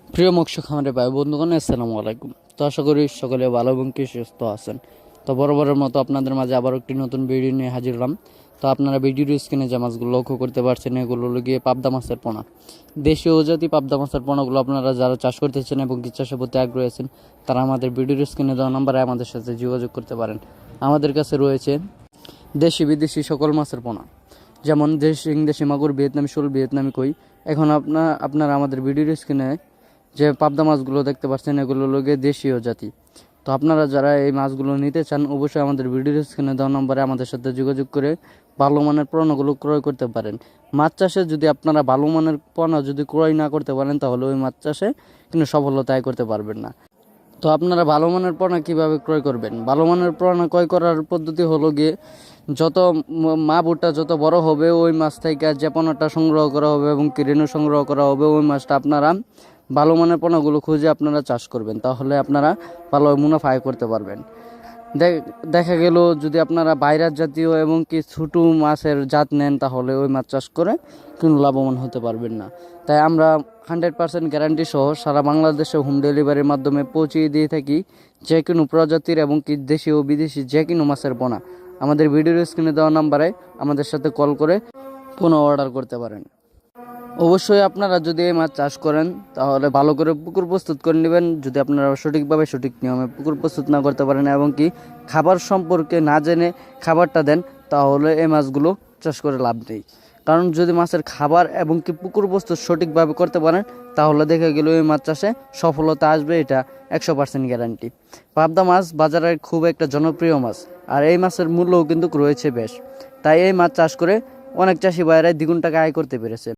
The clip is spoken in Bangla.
প্রিয় মৎস্য খামারে ভাই বন্ধুগণ, আসসালামু আলাইকুম। তো আশা করি সকলে ভালো এবং কি সুস্থ আছেন। তো বরাবরের মতো আপনাদের মাঝে আবার একটি নতুন ভিডিও নিয়ে হাজির হলাম। তো আপনারা ভিডিওর স্ক্রিনে যে মাছগুলো লক্ষ্য করতে পারছেন, এগুলো হলো গিয়ে পাবদা মাছের পোনা। দেশীয় জাতি পাবদা মাছের পোনাগুলো আপনারা যারা চাষ করতেছেন এবং কি চাষের প্রতি আগ্রহী আছেন, তারা আমাদের ভিডিওর স্ক্রিনে দেওয়া নাম্বারে আমাদের সাথে যোগাযোগ করতে পারেন। আমাদের কাছে রয়েছে দেশি বিদেশি সকল মাছের পোনা, যেমন দেশি মাগুর, ভিয়েতনামি শোল, ভিয়েতনামি কই। এখন আপনারা আমাদের ভিডিওর স্ক্রিনে যে পাবদা মাছগুলো দেখতে পাচ্ছেন, এগুলো হলো গিয়ে দেশীয় জাতি। তো আপনারা যারা এই মাছগুলো নিতে চান, অবশ্যই আমাদের ভিডিওর স্ক্রিনে দেওয়া নম্বরে আমাদের সাথে যোগাযোগ করে ভালো মানের পণ্যগুলো ক্রয় করতে পারেন। মাছ চাষে যদি আপনারা ভালো মানের পণ্য যদি ক্রয় না করতে পারেন, তাহলে ওই মাছ চাষে কিন্তু সফলতা আয় করতে পারবেন না। তো আপনারা ভালো মানের পোনা কীভাবে ক্রয় করবেন? ভালো মানের পোনা ক্রয় করার পদ্ধতি হলো গিয়ে, যত মা বুটটা যত বড় হবে, ওই মাছ থেকে যে পোনাটা সংগ্রহ করা হবে এবং কি রেণু সংগ্রহ করা হবে, ওই মাছটা আপনারা ভালো মানের পোনাগুলো খুঁজে আপনারা চাষ করবেন, তাহলে আপনারা ভালো মুনাফা আয় করতে পারবেন। দেখা গেল যদি আপনারা বাইরের জাতীয় এবং কি ছোটো মাছের জাত নেন, তাহলে ওই মাছ চাষ করে কিন্তু লাভবান হতে পারবেন না। তাই আমরা 100% গ্যারান্টি সহ সারা বাংলাদেশে হোম ডেলিভারির মাধ্যমে পৌঁছিয়ে দিয়ে থাকি যে কোনো প্রজাতির এবং কি দেশি ও বিদেশি যে কোনো মাছের পোনা। আমাদের ভিডিওর স্ক্রিনে দেওয়া নাম্বারে আমাদের সাথে কল করে পোনা অর্ডার করতে পারেন। অবশ্যই আপনারা যদি এই মাছ চাষ করেন, তাহলে ভালো করে পুকুর প্রস্তুত করে নেবেন। যদি আপনারা সঠিকভাবে সঠিক নিয়মে পুকুর প্রস্তুত না করতে পারেন এবং কি খাবার সম্পর্কে না জেনে খাবারটা দেন, তাহলে এই মাছগুলো চাষ করে লাভ নেই। কারণ যদি মাছের খাবার এবং কি পুকুর প্রস্তুত সঠিকভাবে করতে পারেন, তাহলে দেখা গেল এই মাছ চাষে সফলতা আসবে, এটা 100% গ্যারান্টি। পাবদা মাছ বাজারে খুব একটা জনপ্রিয় মাছ, আর এই মাছের মূল্যও কিন্তু রয়েছে বেশ। তাই এই মাছ চাষ করে অনেক চাষি ভাইয়েরাই দ্বিগুণ টাকা আয় করতে পেরেছে।